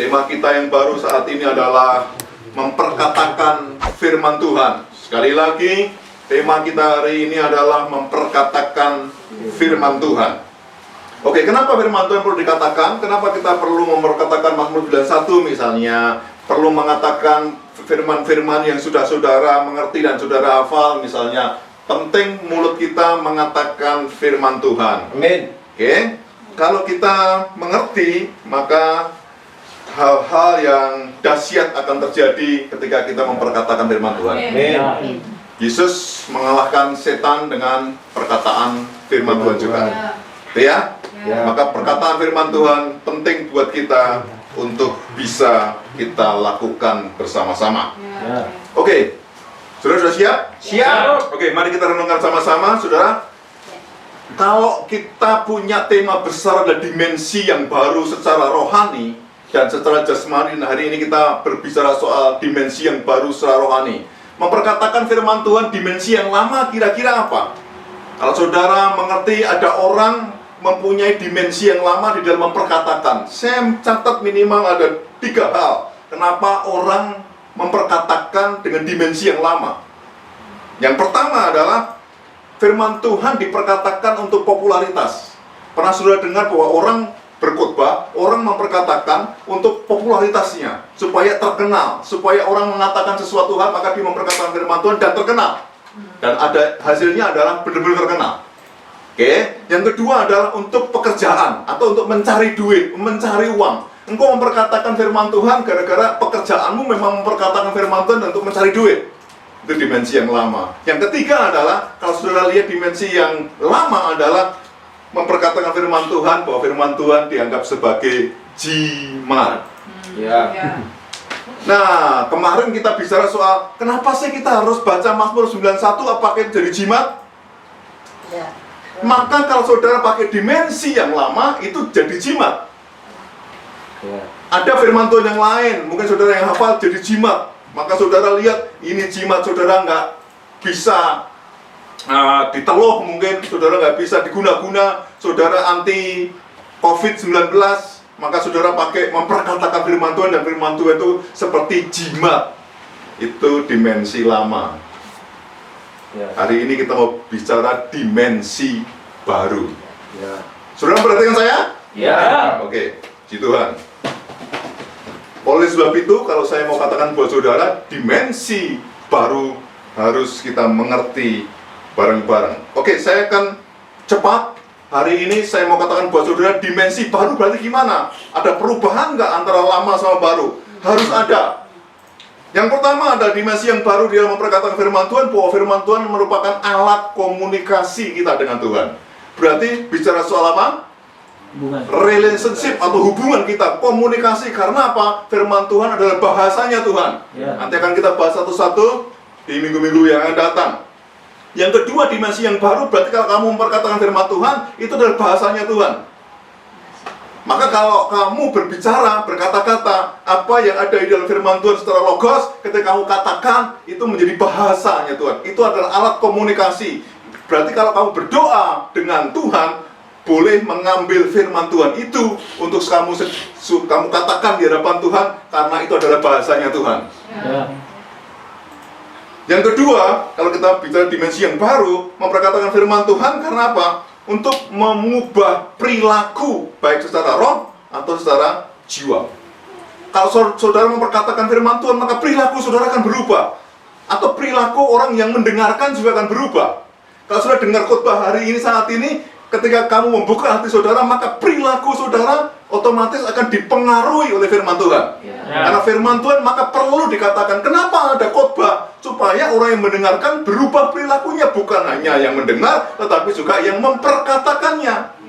Tema kita yang baru saat ini adalah memperkatakan firman Tuhan. Sekali lagi, tema kita hari ini adalah memperkatakan firman Tuhan. Oke, kenapa firman Tuhan perlu dikatakan? Kenapa kita perlu memperkatakan Mazmur 91 misalnya? Perlu mengatakan firman-firman yang sudah saudara mengerti dan saudara hafal misalnya. Penting mulut kita mengatakan firman Tuhan. Amin. Oke, kalau kita mengerti, maka hal-hal yang dahsyat akan terjadi ketika kita memperkatakan firman Tuhan. Amin. Yesus mengalahkan setan dengan perkataan firman Tuhan juga. Ya? Maka perkataan firman Tuhan penting buat kita untuk bisa kita lakukan bersama-sama. Oke, saudara sudah siap? Siap. Oke, mari kita renungkan sama-sama, saudara. Kalau kita punya tema besar dan dimensi yang baru secara rohani dan secara jasmani, hari ini kita berbicara soal dimensi yang baru secara rohani. Memperkatakan firman Tuhan dimensi yang lama kira-kira apa? Kalau saudara mengerti ada orang mempunyai dimensi yang lama di dalam memperkatakan, saya catat minimal ada 3 hal kenapa orang memperkatakan dengan dimensi yang lama. Yang pertama adalah firman Tuhan diperkatakan untuk popularitas. Pernah saudara dengar bahwa orang berkhotbah, orang memperkatakan untuk popularitasnya, supaya terkenal, supaya orang mengatakan sesuatu hal, maka dia memperkatakan firman Tuhan dan terkenal. Dan ada hasilnya adalah benar-benar terkenal. Oke, yang kedua adalah untuk pekerjaan atau untuk mencari duit, mencari uang. Engkau memperkatakan firman Tuhan gara-gara pekerjaanmu memang memperkatakan firman Tuhan untuk mencari duit. Itu dimensi yang lama. Yang ketiga adalah, kalau saudara lihat dimensi yang lama adalah memperkatakan firman Tuhan, bahwa firman Tuhan dianggap sebagai jimat. Nah, kemarin kita bicara soal kenapa sih kita harus baca Mazmur 91, apakah itu jadi jimat? Maka kalau saudara pakai dimensi yang lama, itu jadi jimat. Ada firman Tuhan yang lain, mungkin saudara yang hafal jadi jimat. Maka saudara lihat, ini jimat, saudara nggak bisa diteluh, mungkin saudara nggak bisa diguna-guna, saudara anti COVID-19, maka saudara pakai memperkatakan firman Tuhan, dan firman Tuhan itu seperti jimat. Itu dimensi lama. Hari ini kita mau bicara dimensi baru. Saudara perhatikan saya? Oke, puji Tuhan. Oleh sebab itu, kalau saya mau katakan buat saudara, dimensi baru harus kita mengerti bareng-bareng. Oke, saya akan cepat. Hari ini saya mau katakan buat saudara, dimensi baru berarti gimana? Ada perubahan nggak antara lama sama baru? Harus ada. Yang pertama adalah dimensi yang baru di dalam memperkatakan firman Tuhan, bahwa firman Tuhan merupakan alat komunikasi kita dengan Tuhan. Berarti bicara soal apa? Relationship atau hubungan kita, komunikasi. Karena apa? Firman Tuhan adalah bahasanya Tuhan. Nanti akan kita bahas satu-satu di minggu-minggu yang akan datang. Yang kedua, dimensi yang baru berarti kalau kamu memperkatakan firman Tuhan, itu adalah bahasanya Tuhan. Maka kalau kamu berbicara, berkata-kata, apa yang ada di dalam firman Tuhan secara logos, ketika kamu katakan, itu menjadi bahasanya Tuhan. Itu adalah alat komunikasi. Berarti kalau kamu berdoa dengan Tuhan, boleh mengambil firman Tuhan itu untuk kamu katakan di hadapan Tuhan, karena itu adalah bahasanya Tuhan. Yang kedua, kalau kita bicara dimensi yang baru, memperkatakan firman Tuhan karena apa? Untuk mengubah perilaku, baik secara roh atau secara jiwa. Kalau saudara memperkatakan firman Tuhan, maka perilaku saudara akan berubah. Atau perilaku orang yang mendengarkan juga akan berubah. Kalau saudara dengar khotbah hari ini, saat ini, ketika kamu membuka hati saudara, maka perilaku saudara otomatis akan dipengaruhi oleh firman Tuhan. Karena firman Tuhan maka perlu dikatakan. Kenapa ada khotbah? Supaya orang yang mendengarkan berubah perilakunya. Bukan hanya yang mendengar, tetapi juga yang memperkatakannya.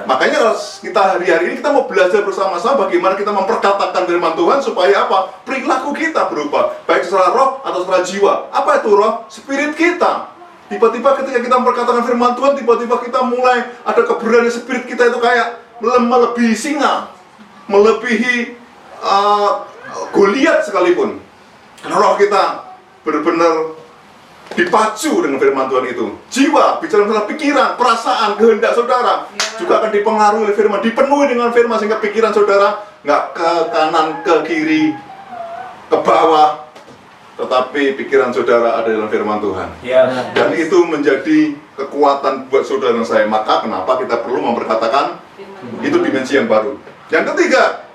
Makanya kalau kita hari-hari ini kita mau belajar bersama-sama bagaimana kita memperkatakan firman Tuhan, supaya apa? Perilaku kita berubah, baik secara roh atau secara jiwa. Apa itu roh? Spirit kita. Tiba-tiba ketika kita memperkatakan firman Tuhan, tiba-tiba kita mulai ada keberanian, spirit kita itu kayak melebihi singa, melebihi Goliat sekalipun. Karena roh kita benar-benar dipacu dengan firman Tuhan itu. Jiwa, bicara masalah pikiran, perasaan, kehendak saudara juga akan dipengaruhi oleh firman, dipenuhi dengan firman, sehingga pikiran saudara nggak ke kanan, ke kiri, ke bawah, tetapi pikiran saudara ada dalam firman Tuhan. Dan itu menjadi kekuatan buat saudara dan saya. Maka kenapa kita perlu memperkatakan itu dimensi yang baru. Yang ketiga,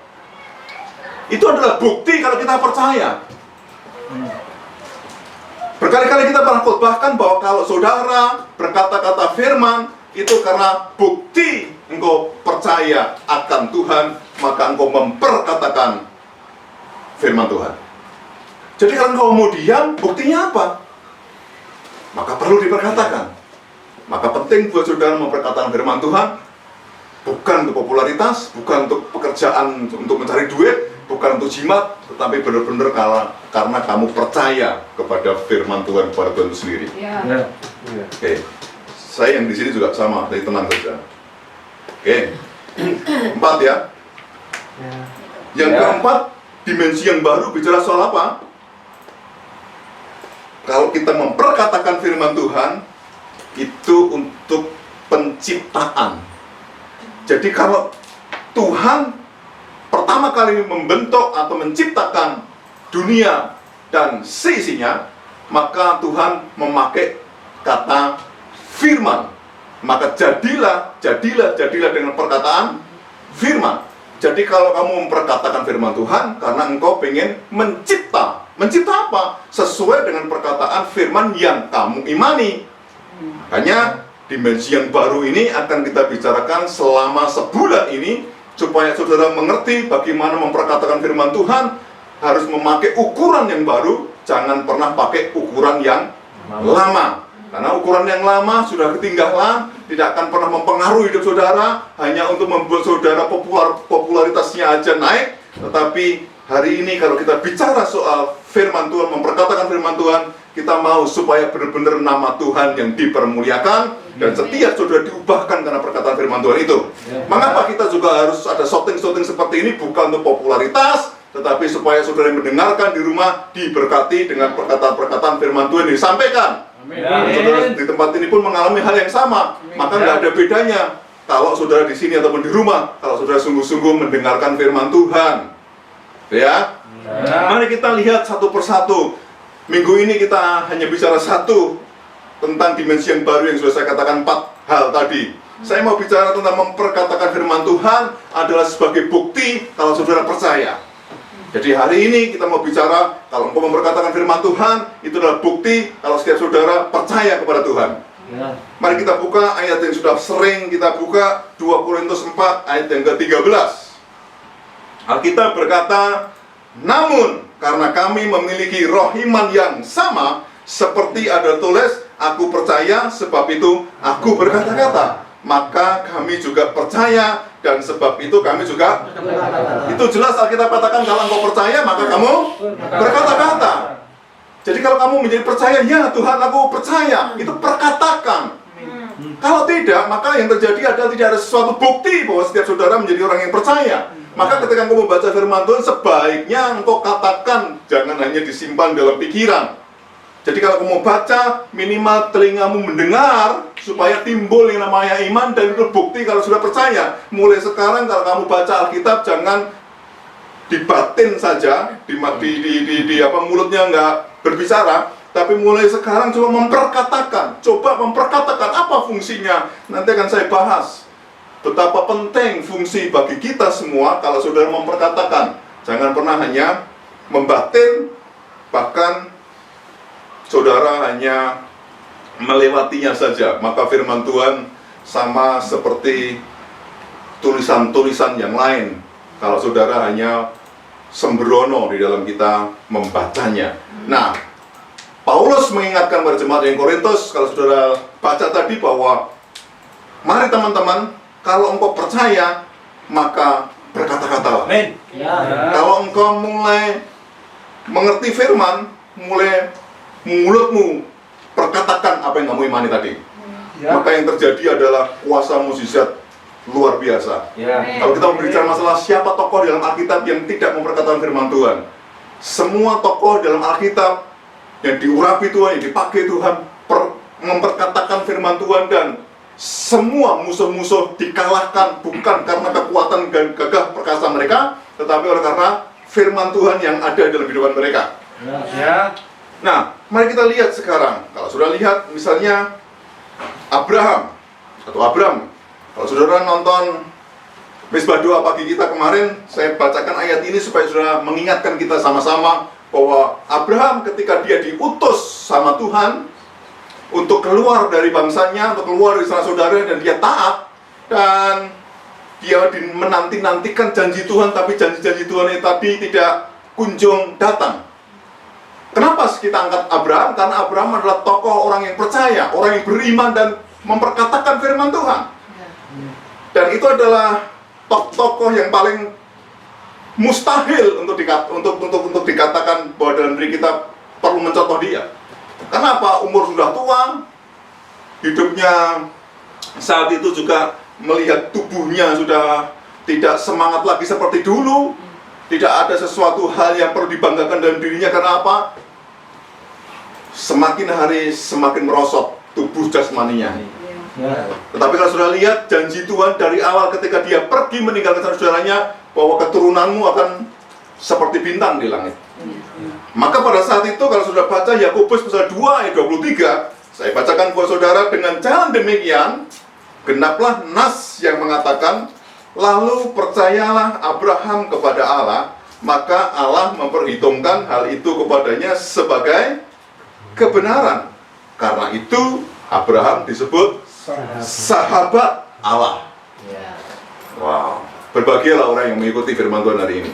itu adalah bukti kalau kita percaya. Berkali-kali kita pernah khotbahkan bahwa kalau saudara berkata-kata firman, itu karena bukti engkau percaya akan Tuhan, maka engkau memperkatakan firman Tuhan. Jadi kalau engkau mau diam, buktinya apa? Maka perlu diperkatakan. Maka penting buat saudara memperkatakan firman Tuhan, bukan untuk popularitas, bukan untuk pekerjaan, untuk mencari duit, bukan untuk jimat, tetapi benar-benar karena kamu percaya kepada firman Tuhan, kepada Tuhan itu sendiri. Oke. Saya yang di sini juga sama, jadi tenang saja. Oke. 4 ya. Yang keempat, dimensi yang baru bicara soal apa? Kalau kita memperkatakan firman Tuhan, itu untuk penciptaan. Jadi kalau Tuhan pertama kali membentuk atau menciptakan dunia dan seisinya, maka Tuhan memakai kata firman. Maka jadilah dengan perkataan firman. Jadi kalau kamu memperkatakan firman Tuhan, karena engkau pengen mencipta. Mencipta apa? Sesuai dengan perkataan firman yang kamu imani. Makanya dimensi yang baru ini akan kita bicarakan selama sebulan ini, supaya saudara mengerti bagaimana memperkatakan firman Tuhan. Harus memakai ukuran yang baru, jangan pernah pakai ukuran yang lama. Karena ukuran yang lama sudah ketinggalan, tidak akan pernah mempengaruhi hidup saudara, hanya untuk membuat saudara popularitasnya aja naik. Tetapi hari ini kalau kita bicara soal firman Tuhan, memperkatakan firman Tuhan, kita mau supaya benar-benar nama Tuhan yang dipermuliakan, dan setiap saudara diubahkan karena perkataan firman Tuhan itu. Mengapa kita juga harus ada shouting-shouting seperti ini? Bukan untuk popularitas, tetapi supaya saudara yang mendengarkan di rumah diberkati dengan perkataan-perkataan firman Tuhan yang disampaikan. Saudara di tempat ini pun mengalami hal yang sama. Maka nggak ada bedanya kalau saudara di sini ataupun di rumah, kalau saudara sungguh-sungguh mendengarkan firman Tuhan. Ya, mari kita lihat satu persatu. Minggu ini kita hanya bicara satu tentang dimensi yang baru yang sudah saya katakan 4 hal tadi. Saya mau bicara tentang memperkatakan firman Tuhan adalah sebagai bukti kalau saudara percaya. Jadi hari ini kita mau bicara kalau engkau memperkatakan firman Tuhan, itu adalah bukti kalau setiap saudara percaya kepada Tuhan. Mari kita buka ayat yang sudah sering kita buka, 2 Korintus 4 ayat yang ke-13. Alkitab berkata, namun karena kami memiliki roh iman yang sama, seperti ada tulis, aku percaya sebab itu aku berkata-kata. Maka kami juga percaya, dan sebab itu kami juga itu jelas Alkitab katakan, kalau engkau percaya maka kamu berkata-kata. Jadi kalau kamu menjadi percaya, ya Tuhan aku percaya, itu perkatakan. Kalau tidak, maka yang terjadi adalah tidak ada sesuatu bukti bahwa setiap saudara menjadi orang yang percaya. Maka ketika engkau membaca firman Tuhan, sebaiknya engkau katakan, jangan hanya disimpan dalam pikiran. Jadi kalau kamu mau baca, minimal telingamu mendengar, supaya timbul yang namanya iman, dan itu bukti kalau sudah percaya. Mulai sekarang kalau kamu baca Alkitab, jangan dibatin saja, mulutnya nggak berbicara, tapi mulai sekarang coba memperkatakan apa fungsinya. Nanti akan saya bahas betapa penting fungsi bagi kita semua kalau saudara memperkatakan. Jangan pernah hanya membatin, bahkan saudara hanya melewatinya saja. Maka firman Tuhan sama seperti tulisan-tulisan yang lain. Kalau saudara hanya sembrono di dalam kita membacanya. Nah, Paulus mengingatkan pada jemaat yang Korintus, kalau saudara baca tadi, bahwa mari teman-teman, kalau engkau percaya, maka berkata-katalah. Kalau engkau mulai mengerti firman, mulai mulutmu perkatakan apa yang kamu imani tadi, maka yang terjadi adalah kuasa mukjizat luar biasa. Kalau kita berbicara masalah siapa tokoh dalam Alkitab yang tidak memperkatakan firman Tuhan, semua tokoh dalam Alkitab yang diurapi Tuhan, yang dipakai Tuhan, memperkatakan firman Tuhan, dan semua musuh-musuh dikalahkan bukan karena kekuatan dan gagah perkasa mereka, tetapi oleh karena firman Tuhan yang ada dalam kehidupan mereka. Ya. Nah, mari kita lihat sekarang. Kalau sudah lihat misalnya Abraham atau Abram. Kalau saudara nonton Misbah Doa Pagi kita kemarin, saya bacakan ayat ini supaya saudara mengingatkan kita sama-sama bahwa Abraham ketika dia diutus sama Tuhan untuk keluar dari bangsanya, untuk keluar dari saudara dan dia taat, dan dia menanti-nantikan janji Tuhan, tapi janji-janji Tuhan itu tadi tidak kunjung datang. Kenapa kita angkat Abraham? Karena Abraham adalah tokoh orang yang percaya, orang yang beriman dan memperkatakan firman Tuhan. Dan itu adalah tokoh yang paling mustahil untuk dikatakan bahwa dalam diri kita perlu mencontoh dia. Kenapa? Umur sudah tua, hidupnya saat itu juga melihat tubuhnya sudah tidak semangat lagi seperti dulu. Tidak ada sesuatu hal yang perlu dibanggakan dalam dirinya. Karena apa? Semakin hari semakin merosot tubuh jasmaninya. Tetapi kalau sudah lihat janji Tuhan dari awal ketika dia pergi meninggalkan saudaranya, bahwa keturunanmu akan seperti bintang di langit. Maka pada saat itu kalau sudah baca Yakobus pasal 2 ayat 23, saya bacakan buat saudara, dengan jalan demikian genaplah nas yang mengatakan, lalu percayalah Abraham kepada Allah, maka Allah memperhitungkan hal itu kepadanya sebagai kebenaran. Karena itu Abraham disebut sahabat Allah. Wow, berbahagialah orang yang mengikuti firman Tuhan hari ini.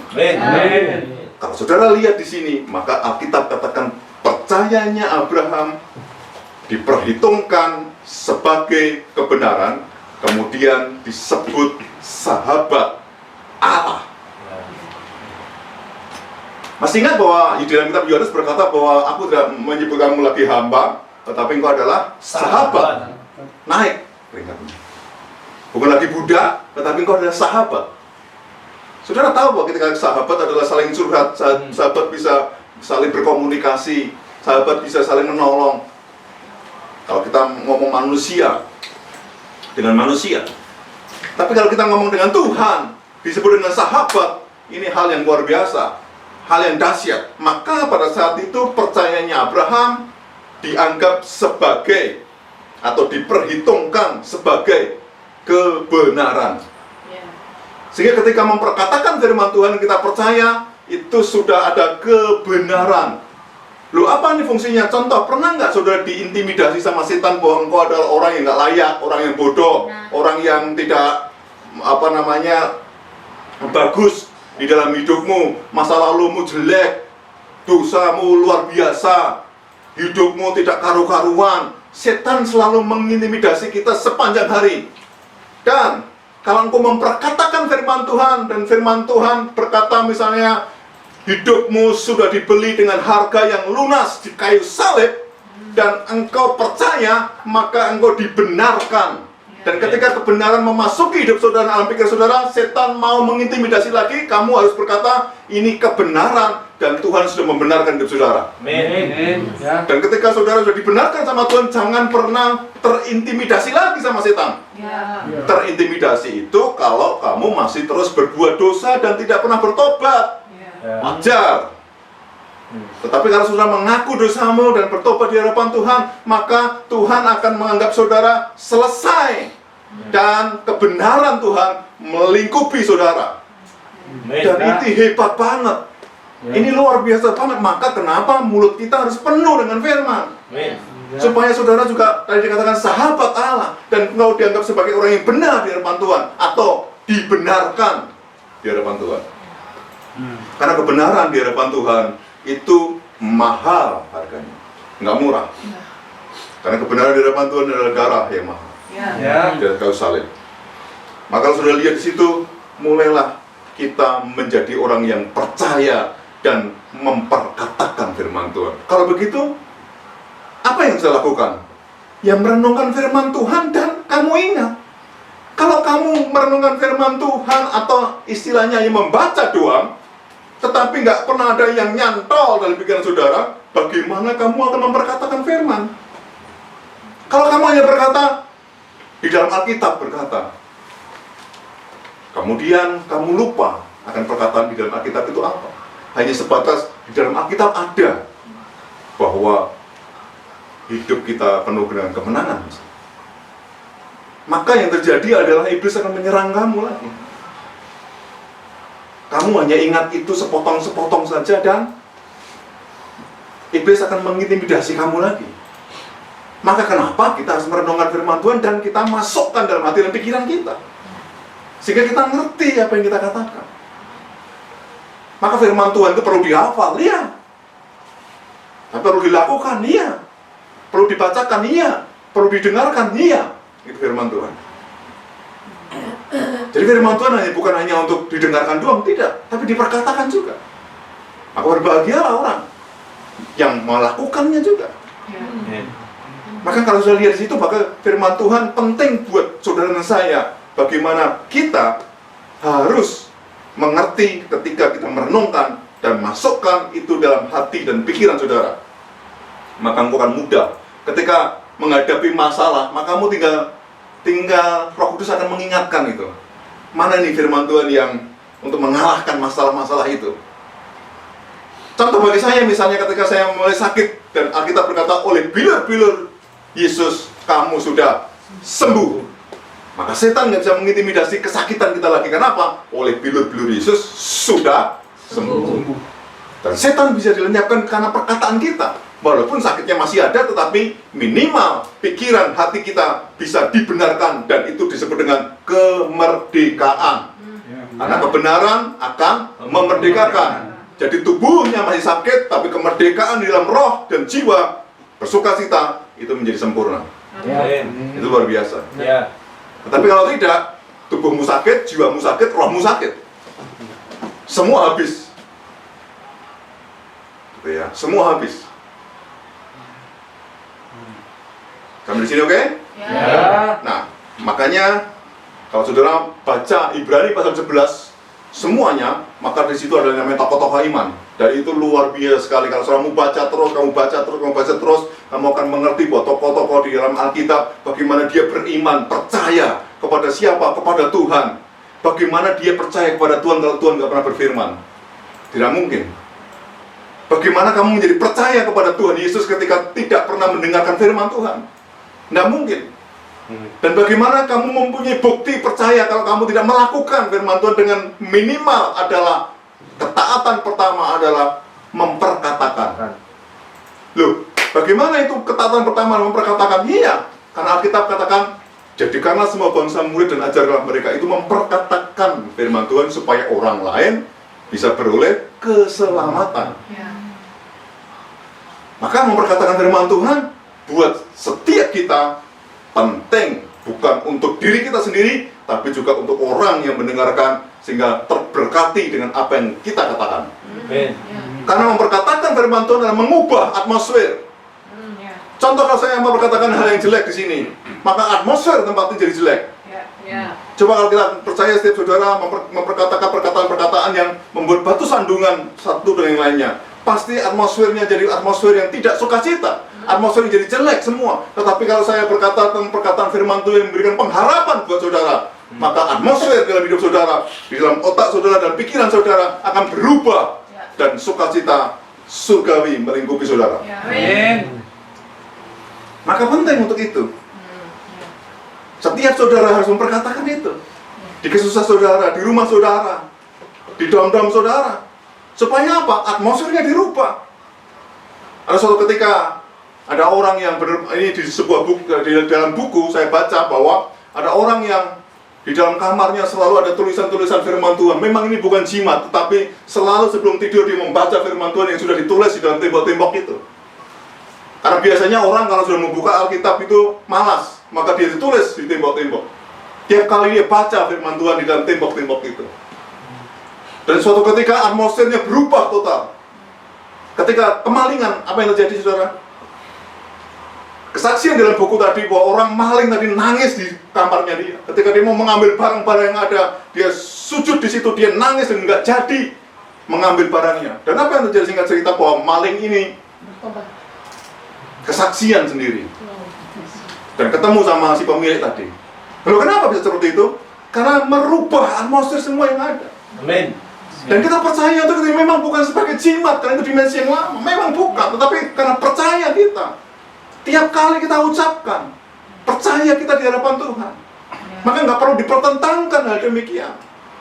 Kalau saudara lihat di sini, maka Alkitab katakan percayanya Abraham diperhitungkan sebagai kebenaran, kemudian disebut sahabat Allah. Masih ingat bahwa di dalam kitab Yohanes berkata bahwa aku tidak menyebut kamu lagi hamba, tetapi engkau adalah sahabat. Naik peringkatnya. Bukan lagi budak, tetapi engkau adalah sahabat. Saudara tahu bahwa ketika sahabat adalah saling curhat, sahabat bisa saling berkomunikasi, sahabat bisa saling menolong. Kalau kita ngomong manusia dengan manusia. Tapi kalau kita ngomong dengan Tuhan, disebut dengan sahabat, ini hal yang luar biasa, hal yang dahsyat. Maka pada saat itu percayanya Abraham dianggap sebagai atau diperhitungkan sebagai kebenaran. Sehingga ketika memperkatakan firman Tuhan kita percaya, itu sudah ada kebenaran. Loh, apa nih fungsinya? Contoh, pernah nggak saudara diintimidasi sama setan bahwa engkau adalah orang yang nggak layak, orang yang bodoh, orang yang tidak bagus di dalam hidupmu, masa lalumu jelek, dosamu luar biasa, hidupmu tidak karu-karuan. Setan selalu mengintimidasi kita sepanjang hari. Dan kalau engkau memperkatakan firman Tuhan, dan firman Tuhan berkata misalnya hidupmu sudah dibeli dengan harga yang lunas di kayu salib, dan engkau percaya, maka engkau dibenarkan. Dan ketika kebenaran memasuki hidup saudara, alam pikir saudara, setan mau mengintimidasi lagi, kamu harus berkata, ini kebenaran, dan Tuhan sudah membenarkan hidup saudara. Dan ketika saudara sudah dibenarkan sama Tuhan, jangan pernah terintimidasi lagi sama setan. Terintimidasi itu kalau kamu masih terus berbuat dosa dan tidak pernah bertobat. Wajar. Tetapi kalau saudara mengaku dosamu dan bertobat di hadapan Tuhan, maka Tuhan akan menganggap saudara selesai. Dan kebenaran Tuhan melingkupi saudara. Dan itu hebat banget. Ini luar biasa banget. Maka kenapa mulut kita harus penuh dengan firman? Supaya saudara juga tadi dikatakan sahabat Allah, dan engkau dianggap sebagai orang yang benar di hadapan Tuhan, atau dibenarkan di hadapan Tuhan. Karena kebenaran di hadapan Tuhan itu mahal harganya, nggak murah. Karena kebenaran di hadapan Tuhan adalah darah yang mahal, dari kayu salib. Maka kalau sudah lihat di situ, mulailah kita menjadi orang yang percaya dan memperkatakan firman Tuhan. Kalau begitu, apa yang saya lakukan? Ya merenungkan firman Tuhan, dan kamu ingat, kalau kamu merenungkan firman Tuhan atau istilahnya yang membaca doang, tetapi nggak pernah ada yang nyantol dalam pikiran saudara, bagaimana kamu akan memperkatakan firman? Kalau kamu hanya berkata, di dalam Alkitab berkata, kemudian kamu lupa akan perkataan di dalam Alkitab itu apa. Hanya sebatas di dalam Alkitab ada bahwa hidup kita penuh dengan kemenangan. Maka yang terjadi adalah iblis akan menyerang kamu lagi. Kamu hanya ingat itu sepotong-sepotong saja dan iblis akan mengintimidasi kamu lagi. Maka kenapa kita harus merenungkan firman Tuhan dan kita masukkan dalam hati dan pikiran kita, sehingga kita ngerti apa yang kita katakan. Maka firman Tuhan itu perlu dihafal, iya. Perlu dilakukan, iya. Perlu dibacakan, iya. Perlu didengarkan, iya. Itu firman Tuhan. Jadi firman Tuhan bukan hanya untuk didengarkan doang, tidak, tapi diperkatakan juga. Maka berbahagialah orang yang melakukannya juga. Maka kalau sudah lihat di situ, maka firman Tuhan penting buat saudara dan saya. Bagaimana kita harus mengerti ketika kita merenungkan dan masukkan itu dalam hati dan pikiran saudara. Maka engkau akan mudah ketika menghadapi masalah. Maka kamu tinggal Roh Kudus akan mengingatkan itu. Mana nih firman Tuhan yang untuk mengalahkan masalah-masalah itu. Contoh bagi saya misalnya ketika saya mulai sakit dan Alkitab berkata oleh bilur-bilur Yesus kamu sudah sembuh. Maka setan nggak bisa mengintimidasi kesakitan kita lagi. Kenapa? Oleh bilur-bilur Yesus sudah sembuh. Dan setan bisa dilenyapkan karena perkataan kita. Walaupun sakitnya masih ada, tetapi minimal pikiran hati kita bisa dibenarkan. Dan itu disebut dengan kemerdekaan. Karena kebenaran akan memerdekakan. Jadi tubuhnya masih sakit, tapi kemerdekaan di dalam roh dan jiwa bersukacita itu menjadi sempurna. Itu luar biasa. Tetapi kalau tidak, tubuhmu sakit, jiwamu sakit, rohmu sakit, semua habis. Gitu ya, semua habis. Sampai di sini oke? Ya. Nah, makanya kalau saudara baca Ibrani pasal 11 semuanya, maka di situ ada namanya tokoh-tokoh iman. Dan itu luar biasa sekali. Kalau saudara baca terus, kamu baca terus, kamu akan mengerti bahwa tokoh-tokoh di dalam Alkitab bagaimana dia beriman, percaya kepada siapa? Kepada Tuhan. Bagaimana dia percaya kepada Tuhan kalau Tuhan nggak pernah berfirman? Tidak mungkin. Bagaimana kamu menjadi percaya kepada Tuhan Yesus ketika tidak pernah mendengarkan firman Tuhan? Tidak mungkin. Dan bagaimana kamu mempunyai bukti percaya kalau kamu tidak melakukan firman Tuhan dengan minimal adalah ketaatan pertama adalah memperkatakan. Loh, bagaimana itu ketaatan pertama memperkatakan? Iya, karena Alkitab katakan, jadikanlah semua bangsa murid dan ajarlah mereka itu memperkatakan firman Tuhan supaya orang lain bisa beroleh keselamatan. Maka memperkatakan firman Tuhan buat setiap kita penting, bukan untuk diri kita sendiri, tapi juga untuk orang yang mendengarkan sehingga terberkati dengan apa yang kita katakan. Karena memperkatakan firman Tuhan adalah mengubah atmosfer. Contoh kalau saya mau berkatakan hal yang jelek di sini, maka atmosfer tempatnya jadi jelek. Coba kalau kita percaya setiap saudara memperkatakan perkataan-perkataan yang membuat batu sandungan satu dengan yang lainnya, pasti atmosfernya jadi atmosfer yang tidak sukacita. Atmosfer jadi jelek semua. Tetapi kalau saya berkata tentang perkataan firman Tuhan yang memberikan pengharapan buat saudara, maka atmosfer dalam hidup saudara, di dalam otak saudara dan pikiran saudara akan berubah dan sukacita surgawi melingkupi saudara. Maka penting untuk itu. Setiap saudara harus memperkatakan itu. Di kesusahan saudara, di rumah saudara, di dom-dom saudara. Supaya apa? Atmosfernya dirubah. Ada suatu ketika ada orang yang ini di sebuah buku, di dalam buku saya baca bahwa ada orang yang di dalam kamarnya selalu ada tulisan-tulisan firman Tuhan. Memang ini bukan jimat, tetapi selalu sebelum tidur dia membaca firman Tuhan yang sudah ditulis di dalam tembok-tembok itu. Karena biasanya orang kalau sudah membuka Alkitab itu malas, maka dia ditulis di tembok-tembok. Tiap kali dia baca firman Tuhan di dalam tembok-tembok itu. Dan suatu ketika atmosfernya berubah total. Ketika kemalingan, apa yang terjadi saudara? Kesaksian dalam buku tadi bahwa orang maling tadi nangis di kamarnya dia. Ketika dia mau mengambil barang-barang yang ada, dia sujud di situ, dia nangis dan nggak jadi mengambil barangnya. Dan apa yang terjadi? Singkat cerita bahwa maling ini kesaksian sendiri dan ketemu sama si pemilik tadi. Lalu kenapa bisa seperti itu? Karena merubah atmosfer semua yang ada. Amin. Dan kita percaya itu memang bukan sebagai jimat, karena itu dimensi yang lama. Memang bukan, tetapi karena percaya kita. Tiap kali kita ucapkan, percaya kita di hadapan Tuhan. Maka nggak perlu dipertentangkan hal demikian.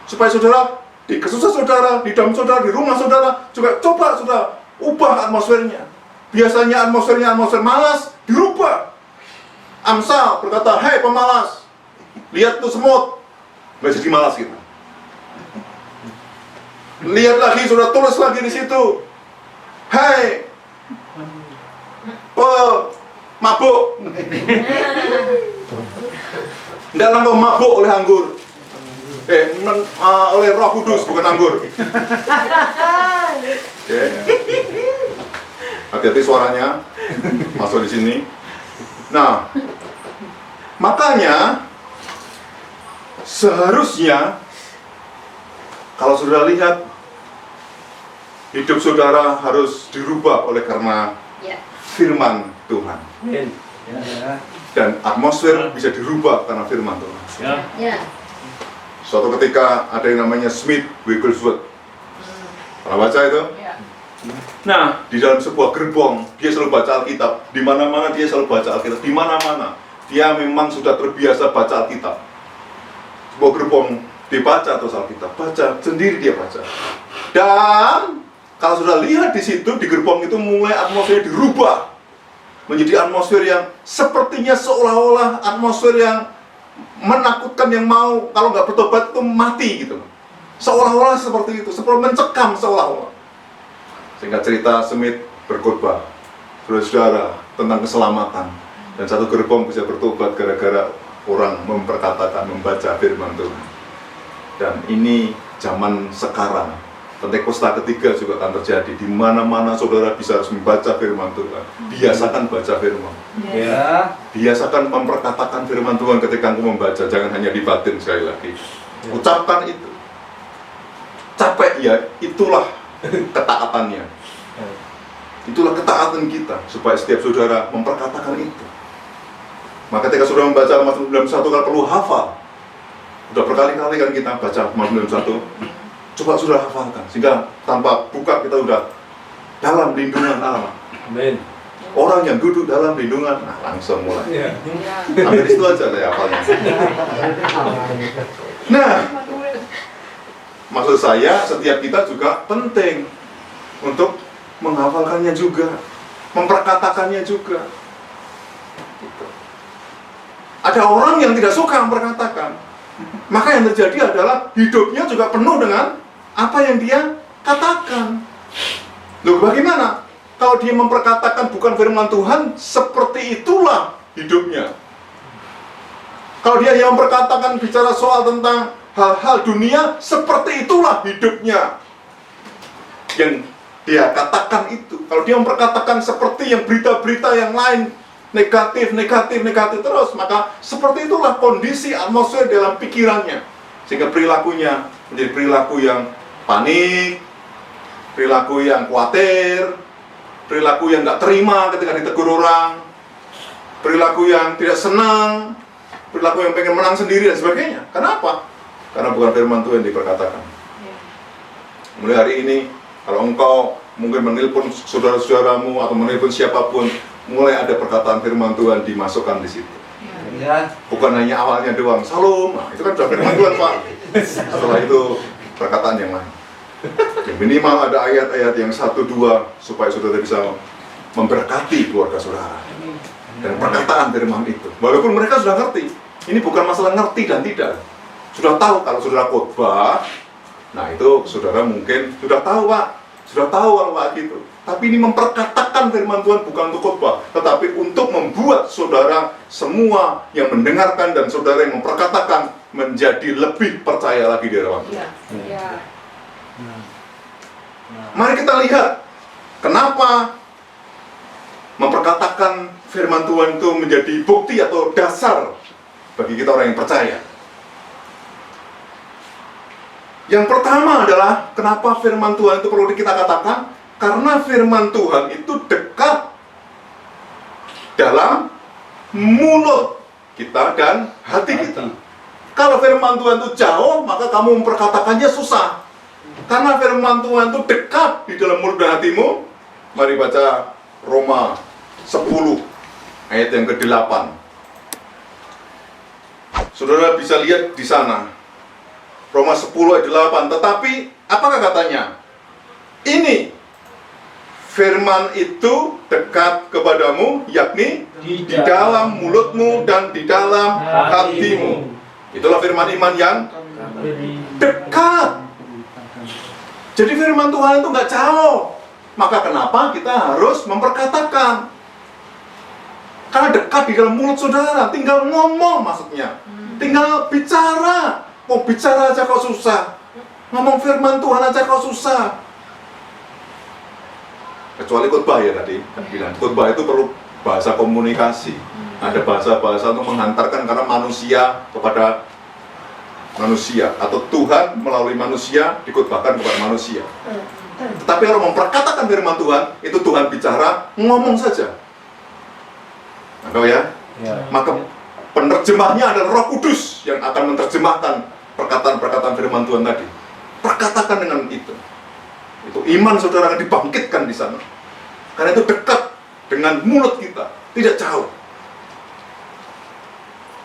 Supaya saudara, di kesusahan saudara, di dalam saudara, di rumah saudara, juga coba saudara ubah atmosfernya. Biasanya atmosfer malas, dirubah. Amsal berkata, "Hei pemalas, lihat tuh semut." Nggak jadi malas kita. Lihat lagi, sudah tulis lagi di situ. "Hei mabuk." Tidaklah engkau mabuk oleh anggur. Oleh Roh Kudus, bukan anggur. Hati-hati suaranya masuk di sini. Nah, makanya seharusnya kalau saudara lihat hidup saudara harus dirubah oleh karena firman Tuhan. Dan atmosfer bisa dirubah karena firman Tuhan. Suatu ketika ada yang namanya Smith Wigglesworth. Pernah baca itu? Nah, di dalam sebuah gerbong, dia selalu baca Alkitab. Di mana-mana dia selalu baca Alkitab. Di mana-mana dia memang sudah terbiasa baca Alkitab. Sebuah gerbong dibaca terus Alkitab, baca sendiri dia baca. Dan kalau sudah lihat di situ di gerbong itu mulai atmosfer dirubah menjadi atmosfer yang sepertinya seolah-olah atmosfer yang menakutkan, yang mau kalau nggak bertobat itu mati gitu. Seolah-olah seperti itu, seperti mencekam seolah-olah. Sehingga cerita Smith berkhotbah, saudara, tentang keselamatan. Dan satu gerbong bisa bertobat gara-gara orang memperkatakan, membaca firman Tuhan. Dan ini zaman sekarang, Pentakosta ketiga juga akan terjadi. Di mana-mana saudara bisa harus membaca firman Tuhan. Biasakan baca firman. Biasakan memperkatakan firman Tuhan ketika engkau membaca. Jangan hanya di batin sekali lagi. Ucapkan itu. Capek ya, itulah ketaatannya. Itulah ketaatan kita supaya setiap saudara memperkatakan itu. Maka ketika saudara membaca Mazmur 91 kan perlu hafal. Sudah berkali-kali kan kita baca Mazmur 91. Coba sudah hafalkan sehingga tanpa buka kita sudah dalam lindungan Allah. Amin. Orang yang duduk dalam lindungan, nah langsung mulai. Sampai di situ aja saya hafalnya. Nah, maksud saya setiap kita juga penting untuk menghafalkannya juga, memperkatakannya juga. Ada orang yang tidak suka memperkatakan, maka yang terjadi adalah hidupnya juga penuh dengan apa yang dia katakan. Loh, bagaimana? Kalau dia memperkatakan bukan firman Tuhan, seperti itulah hidupnya. Kalau dia yang memperkatakan bicara soal tentang hal-hal dunia, seperti itulah hidupnya. Yang dia katakan itu. Kalau dia memperkatakan seperti yang berita-berita yang lain, negatif terus, maka seperti itulah kondisi atmosfer dalam pikirannya. Sehingga perilakunya menjadi perilaku yang panik, perilaku yang khawatir, perilaku yang nggak terima ketika ditegur orang, perilaku yang tidak senang, perilaku yang pengen menang sendiri dan sebagainya. Kenapa? Karena bukan firman Tuhan yang diperkatakan. Mulai hari ini, kalau engkau mungkin menelpon saudara-saudaramu atau menelpon siapapun, mulai ada perkataan firman Tuhan dimasukkan di situ. Bukan hanya awalnya doang, salam, nah, itu kan sudah firman Tuhan, Pak. Setelah itu perkataan yang lain. Minimal ada ayat-ayat yang 1-2 supaya saudara bisa memberkati keluarga saudara. Dan perkataan firman itu, walaupun mereka sudah ngerti, ini bukan masalah ngerti dan tidak. Sudah tahu kalau saudara khotbah, nah itu saudara mungkin sudah tahu, Pak. Sudah tahu kalau Pak gitu. Tapi ini memperkatakan firman Tuhan bukan untuk khotbah, tetapi untuk membuat saudara semua yang mendengarkan dan saudara yang memperkatakan menjadi lebih percaya lagi di hadapan Tuhan. Mari kita lihat kenapa memperkatakan firman Tuhan itu menjadi bukti atau dasar bagi kita orang yang percaya. Yang pertama adalah kenapa firman Tuhan itu perlu kita katakan? Karena firman Tuhan itu dekat dalam mulut kita dan hati kita. Kalau firman Tuhan itu jauh, maka kamu memperkatakannya susah. Karena firman Tuhan itu dekat di dalam mulut dan hatimu. Mari baca Roma 10 ayat yang ke-8. Saudara bisa lihat di sana. Roma 10 ayat 8. Tetapi apakah katanya? Ini firman itu dekat kepadamu, yakni di dalam mulutmu dan di dalam hatimu. Itulah firman iman yang dekat. Jadi firman Tuhan itu nggak jauh. Maka kenapa kita harus memperkatakan? Karena dekat di dalam mulut saudara, tinggal ngomong maksudnya. Tinggal bicara. Mau bicara aja kok susah. Ngomong firman Tuhan aja kok susah. Kecuali khotbah ya tadi, bilang khotbah itu perlu bahasa komunikasi. Ada bahasa-bahasa untuk menghantarkan karena manusia kepada manusia, atau Tuhan melalui manusia dikhotbahkan kepada manusia. Tapi kalau memperkatakan firman Tuhan, itu Tuhan bicara, ngomong saja. Nah, ya? Maka penerjemahnya adalah Roh Kudus yang akan menerjemahkan perkataan-perkataan firman Tuhan tadi. Perkatakan dengan itu. Itu iman saudara akan dibangkitkan di sana. Karena itu dekat dengan mulut kita, tidak jauh.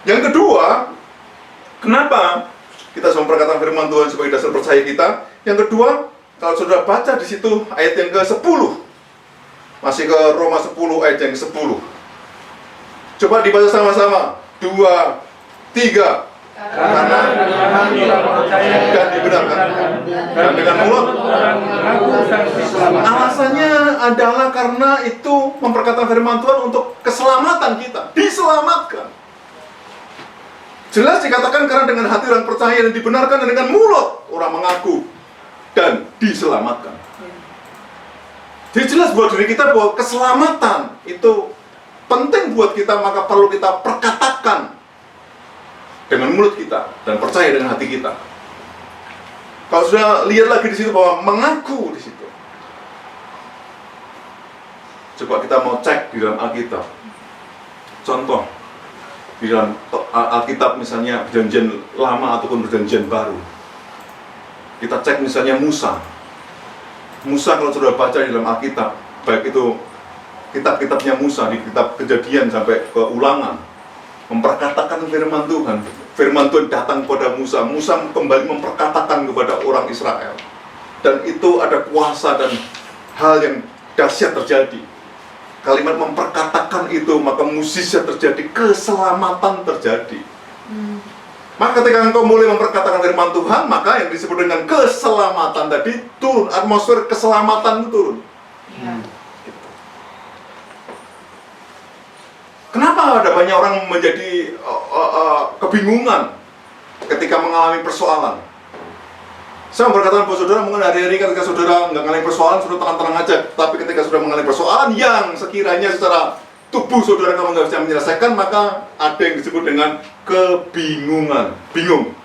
Yang kedua, kenapa kita harus memperkatakan firman Tuhan sebagai dasar percaya kita? Yang kedua, kalau saudara baca di situ ayat yang ke-10, masih ke Roma 10 ayat yang ke-10. Coba dibaca sama-sama. 2, 3. Karena dengan hati percaya dan dibenarkan, dan dengan mulut. Alasannya adalah karena itu memperkatakan firman Tuhan untuk keselamatan kita, diselamatkan. Jelas dikatakan karena dengan hati orang percaya dan dibenarkan, dan dengan mulut orang mengaku dan diselamatkan. Jadi jelas buat diri kita bahwa keselamatan itu penting buat kita, maka perlu kita perkatakan dengan mulut kita dan percaya dengan hati kita. Kalau sudah lihat lagi di situ bahwa mengaku di situ. Coba kita mau cek di dalam Alkitab. Contoh di dalam Alkitab misalnya Perjanjian Lama ataupun Perjanjian Baru. Kita cek misalnya Musa. Musa kalau sudah baca di dalam Alkitab, baik itu kitab-kitabnya Musa, di kitab Kejadian sampai ke Ulangan, memperkatakan firman Tuhan. Firman Tuhan datang kepada Musa. Musa kembali memperkatakan kepada orang Israel. Dan itu ada kuasa dan hal yang dahsyat terjadi. Kalimat memperkatakan itu, maka mukjizat terjadi, keselamatan terjadi. Maka ketika engkau mulai memperkatakan firman Tuhan, maka yang disebut dengan keselamatan tadi turun, atmosfer keselamatan itu turun. Kenapa ada banyak orang menjadi kebingungan ketika mengalami persoalan? Saya berkata kepada saudara, mungkin hari-hari ketika saudara nggak mengalami persoalan, saudara tenang-tenang aja. Tapi ketika saudara mengalami persoalan yang sekiranya secara tubuh saudara kamu nggak bisa menyelesaikan, maka ada yang disebut dengan kebingungan. Bingung.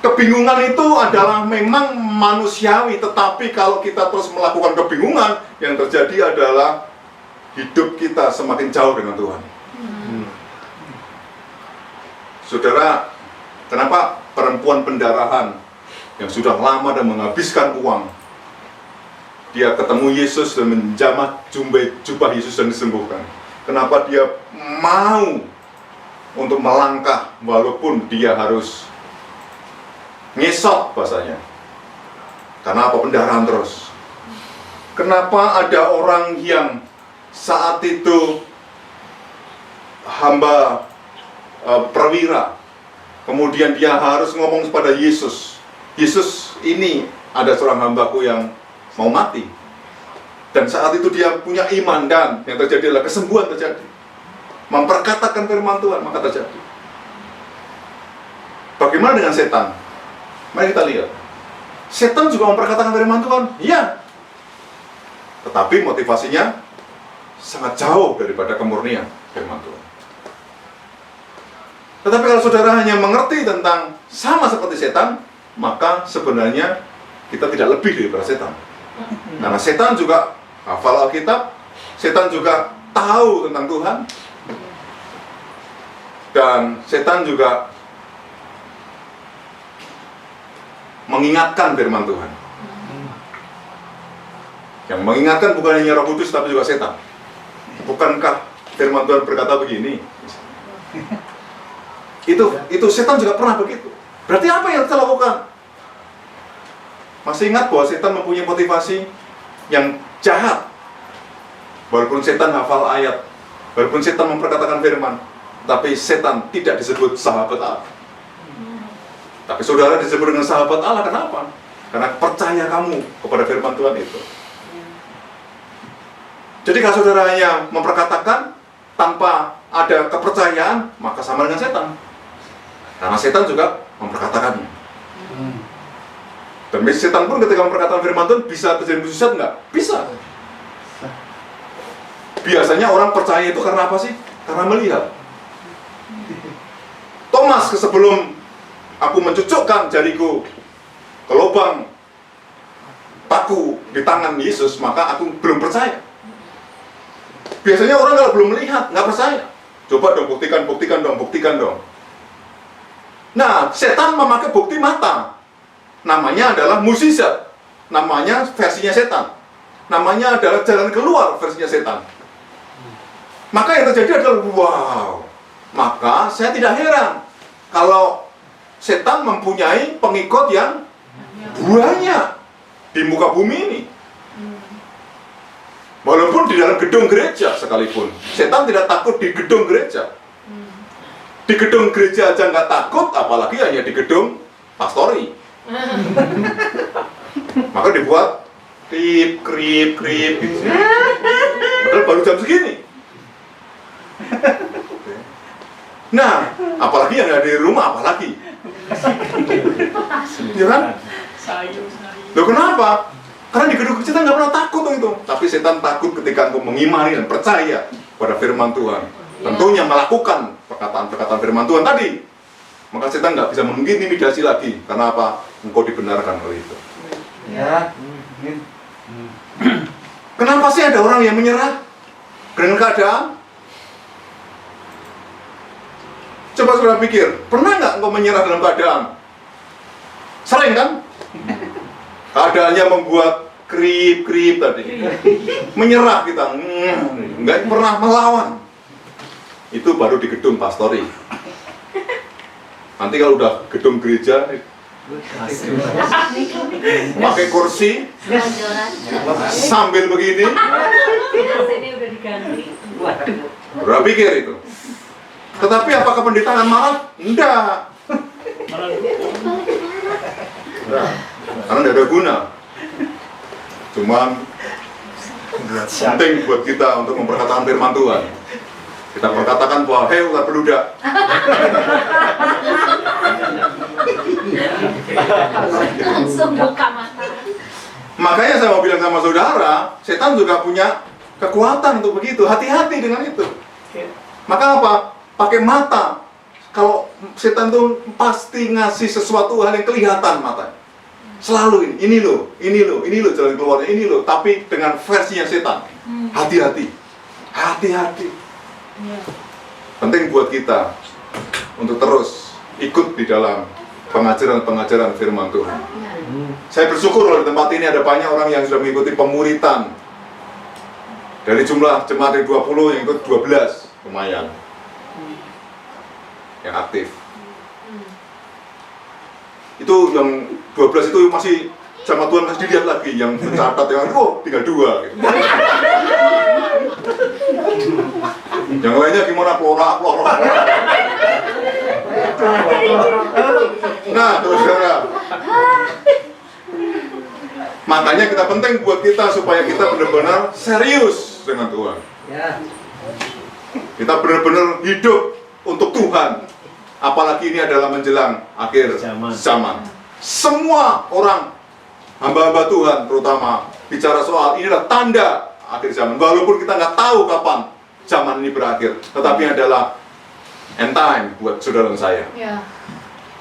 Kebingungan itu adalah memang manusiawi, tetapi kalau kita terus melakukan kebingungan, yang terjadi adalah hidup kita semakin jauh dengan Tuhan. Saudara, kenapa perempuan pendarahan yang sudah lama dan menghabiskan uang, dia ketemu Yesus dan menjamah jubah Yesus dan disembuhkan? Kenapa dia mau untuk melangkah walaupun dia harus ngesot bahasanya? Karena apa? Pendarahan terus. Kenapa ada orang yang saat itu hamba perwira, kemudian dia harus ngomong kepada Yesus, Yesus, ini ada seorang hambaku yang mau mati. Dan saat itu dia punya iman, dan yang terjadi adalah kesembuhan terjadi. Memperkatakan firman Tuhan, maka terjadi. Bagaimana dengan setan? Mari kita lihat. Setan juga memperkatakan firman Tuhan, iya. Tetapi motivasinya sangat jauh daripada kemurnian firman Tuhan. Tetapi kalau saudara hanya mengerti tentang sama seperti setan, maka sebenarnya kita tidak lebih daripada setan. Karena setan juga hafal Alkitab, setan juga tahu tentang Tuhan, dan setan juga mengingatkan firman Tuhan. Yang mengingatkan bukan hanya Roh Kudus tapi juga setan. Bukankah firman Tuhan berkata begini? Itu setan juga pernah begitu. Berarti apa yang kita lakukan? Masih ingat bahwa setan mempunyai motivasi yang jahat. Walaupun setan hafal ayat, walaupun setan memperkatakan firman, tapi setan tidak disebut sahabat Allah. Tapi saudara disebut dengan sahabat Allah, kenapa? Karena percaya kamu kepada firman Tuhan itu. Jadi kalau saudara hanya memperkatakan tanpa ada kepercayaan, maka sama dengan setan. Karena setan juga memperkatakannya. Dan setan pun ketika memperkatakan firman Tuhan bisa terjadi mujizat nggak? Bisa. Biasanya orang percaya itu karena apa sih? Karena melihat. Thomas sebelum aku mencucukkan jariku ke lubang paku di tangan Yesus, maka aku belum percaya. Biasanya orang kalau belum melihat, nggak percaya. Coba dong, buktikan dong. Nah, setan memakai bukti mata. Namanya adalah mukjizat. Namanya versinya setan. Namanya adalah jalan keluar versinya setan. Maka yang terjadi adalah, wow. Maka saya tidak heran kalau setan mempunyai pengikut yang banyak di muka bumi ini. Walaupun di dalam gedung gereja sekalipun, setan tidak takut di gedung gereja. Di gedung gereja aja nggak takut, apalagi hanya di gedung pastori. Maka dibuat krip gitu. Padahal baru jam segini. Nah, apalagi yang ada di rumah, apalagi. Ya kan? Loh kenapa? Karena di gedung setan nggak pernah takut itu. Tapi setan takut ketika engkau mengimani dan percaya pada firman Tuhan. Tentunya melakukan perkataan firman Tuhan tadi. Maka setan nggak bisa mengintimidasi lagi. Karena apa? Engkau dibenarkan oleh itu. Ya. Kenapa sih ada orang yang menyerah dengan keadaan? Coba saudara pikir, pernah nggak engkau menyerah dalam keadaan? Sering kan? Keadaannya membuat krip tadi. Menyerah kita, nggak pernah melawan. Itu baru di gedung pastori. Nanti kalau udah gedung gereja, pakai kursi, sambil begini, udah pikir itu. Tetapi apakah pendeta akan marah? Enggak. Nah, karena tidak ada guna. Cuman penting buat kita untuk memperkatakan firman Tuhan. Kita perkatakan bahwa hei ular beludak. Langsung buka mata. Makanya saya mau bilang sama saudara, setan juga punya kekuatan untuk begitu. Hati-hati dengan itu. Maka apa? Pakai mata. Kalau setan tuh pasti ngasih sesuatu hal yang kelihatan mata. Selalu ini loh jalan keluarnya, ini loh. Tapi dengan versinya setan. Hati-hati. Penting buat kita untuk terus ikut di dalam pengajaran firman Tuhan. Saya bersyukur loh di tempat ini ada banyak orang yang sudah mengikuti pemuritan. Dari jumlah jemaat yang 20 yang ikut 12, lumayan. Yang aktif. Itu yang 12 itu masih jamaah Tuhan masih dilihat lagi, yang mencatat yang tinggal 2 gitu. Yang lainnya gimana pelora. Nah, terus saudara. Makanya kita penting buat kita supaya kita benar-benar serius dengan Tuhan. Kita benar-benar hidup untuk Tuhan. Apalagi ini adalah menjelang akhir zaman. Semua orang hamba-hamba Tuhan terutama bicara soal inilah tanda akhir zaman. Walaupun kita nggak tahu kapan zaman ini berakhir, tetapi adalah end time buat saudara dan saya.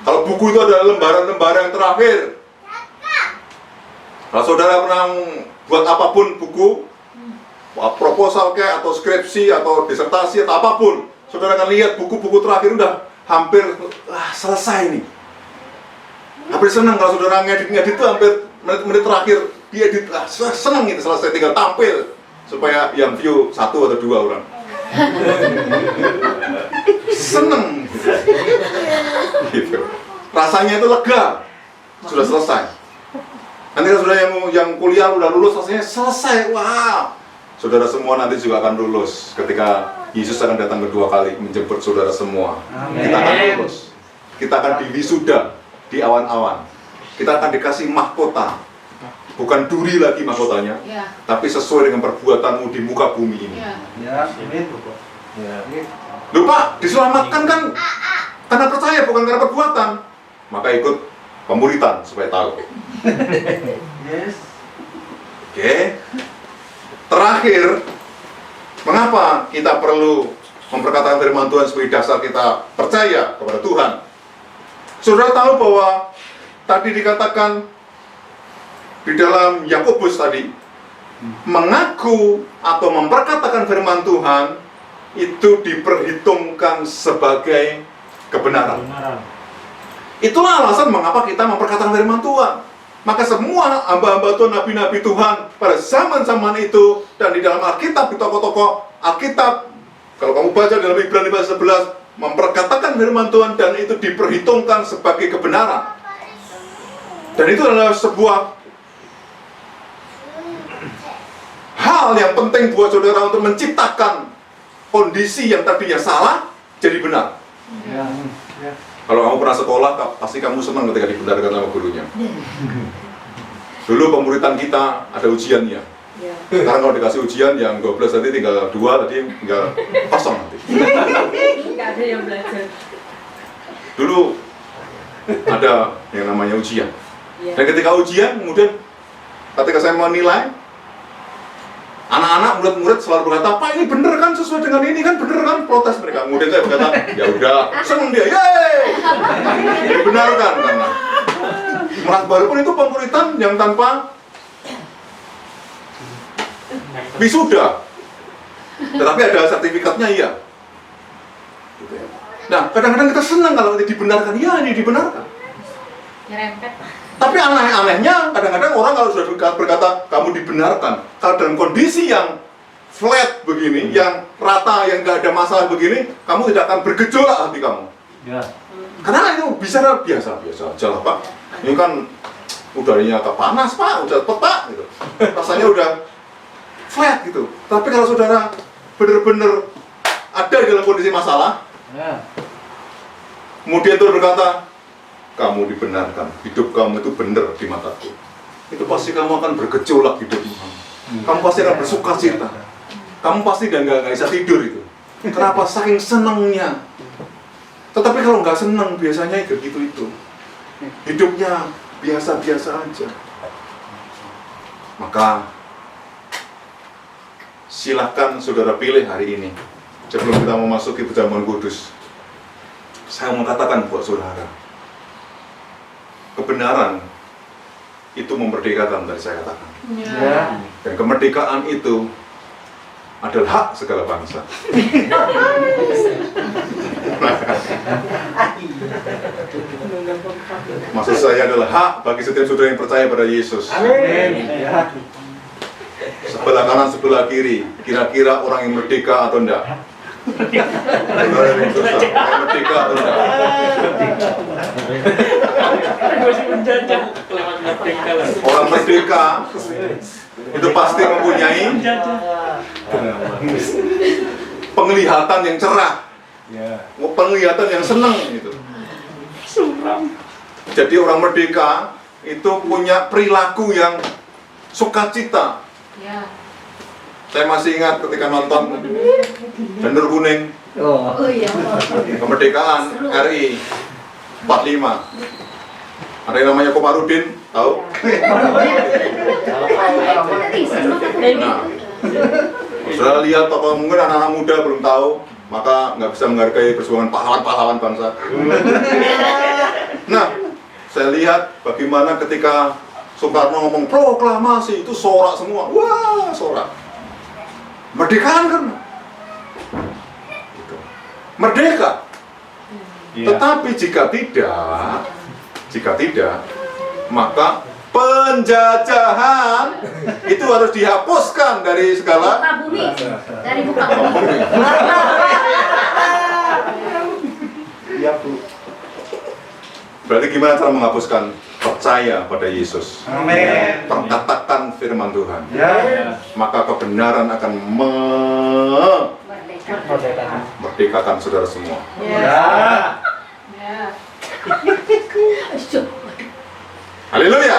Kalau buku itu adalah lembaran-lembaran yang terakhir. Kalau saudara pernah buat apapun buku, proposal kayak atau skripsi atau disertasi atau apapun, saudara akan lihat buku-buku terakhir udah hampir selesai nih. Hampir senang kalau saudara ngedit itu hampir menit-menit terakhir dia edit, senang gitu selesai tinggal tampil supaya yang view 1 atau 2 orang. Seneng gitu. Rasanya itu lega, sudah selesai. Nanti kalau saudara yang kuliah udah lulus, rasanya selesai, wah. Saudara semua nanti juga akan lulus ketika Yesus akan datang kedua kali menjemput saudara semua. Kita akan lulus, kita akan diwisuda di awan-awan, kita akan dikasih mahkota, bukan duri lagi mahkotanya, tapi sesuai dengan perbuatanmu di muka bumi ini. Loh Pak, diselamatkan kan karena percaya, bukan karena perbuatan. Maka ikut pemuritan supaya tahu. Oke. Terakhir, mengapa kita perlu memperkatakan firman Tuhan sebagai dasar kita percaya kepada Tuhan? Saudara tahu bahwa tadi dikatakan di dalam Yakobus tadi, mengaku atau memperkatakan firman Tuhan itu diperhitungkan sebagai kebenaran. Itulah alasan mengapa kita memperkatakan firman Tuhan. Maka semua hamba-hamba Tuhan, nabi-nabi Tuhan pada zaman-zaman itu dan di dalam Alkitab, di tokoh-tokoh Alkitab, kalau kamu baca dalam Ibrani pasal 11, memperkatakan firman Tuhan dan itu diperhitungkan sebagai kebenaran. Dan itu adalah sebuah hal yang penting buat saudara untuk menciptakan kondisi yang tadinya salah jadi benar. Kalau kamu pernah sekolah, pasti kamu senang ketika dibenarkan sama gurunya. Dulu pemuritan kita ada ujiannya. Sekarang kalau dikasih ujian yang 12 nanti tinggal 2, tadi tinggal kosong nanti. Nggak ada yang belajar. Dulu ada yang namanya ujian. Dan ketika ujian, kemudian ketika saya menilai, anak-anak, murid-murid selalu berkata, Pak ini bener kan, sesuai dengan ini kan, bener kan, protes mereka. Kemudian saya berkata, ya udah, seneng dia, yeay, dibenarkan karena walaupun itu pemuritan yang tanpa wisuda, tetapi ada sertifikatnya, iya. Nah, kadang-kadang kita senang kalau dibenarkan, ya ini dibenarkan. Nyerempet. Tapi aneh-anehnya, kadang-kadang orang kalau sudah berkata, kamu dibenarkan, kalau dalam kondisi yang flat begini, yang rata, yang gak ada masalah begini, kamu tidak akan bergejolak hati kamu. Karena itu biasa aja lah Pak. Ini kan udaranya agak panas Pak, udah cepet Pak, gitu. Rasanya udah flat gitu. Tapi kalau saudara benar-benar ada di dalam kondisi masalah, kemudian Tuhan berkata, kamu dibenarkan, hidup kamu itu benar di mataku. Itu pasti kamu akan bergejolak hidupmu. Kamu pasti akan bersuka cita. Kamu pasti nggak bisa tidur itu. Kenapa? Saking senangnya. Tetapi kalau nggak senang, biasanya gitu-itu. Hidupnya biasa-biasa aja. Maka silahkan saudara pilih hari ini. Sebelum kita memasuki perjamuan kudus, saya mau katakan buat saudara, kebenaran itu memerdekakan, tadi saya katakan. Dan kemerdekaan itu adalah hak segala bangsa. Maksud saya adalah hak bagi setiap saudara yang percaya pada Yesus. Sebelah kanan, sebelah kiri, kira-kira orang yang merdeka atau enggak? Saudara yang susah, orang merdeka atau enggak? Orang merdeka itu pasti mempunyai penglihatan yang cerah, penglihatan yang senang gitu. Jadi orang merdeka itu punya perilaku yang sukacita. Saya masih ingat ketika nonton Janur Kuning, kemerdekaan RI 45. Ada yang namanya Komarudin, tahu? Nah, sudah lihat tokoh, mungkin anak-anak muda belum tahu, maka nggak bisa menghargai perjuangan pahlawan-pahlawan bangsa. Nah, saya lihat bagaimana ketika Soekarno ngomong proklamasi, itu sorak semua, wah sorak. Merdekaan kan? Gitu. Merdeka. Tetapi jika tidak, Jika tidak, maka penjajahan itu harus dihapuskan dari segala Muka bumi. Dari muka bumi. Iya, Bu. Berarti gimana cara menghapuskan? Percaya pada Yesus, Amin. perkatakan firman Tuhan, Ya. maka kebenaran akan Merdeka. memerdekakan saudara semua. Ya. Ya. Haleluya.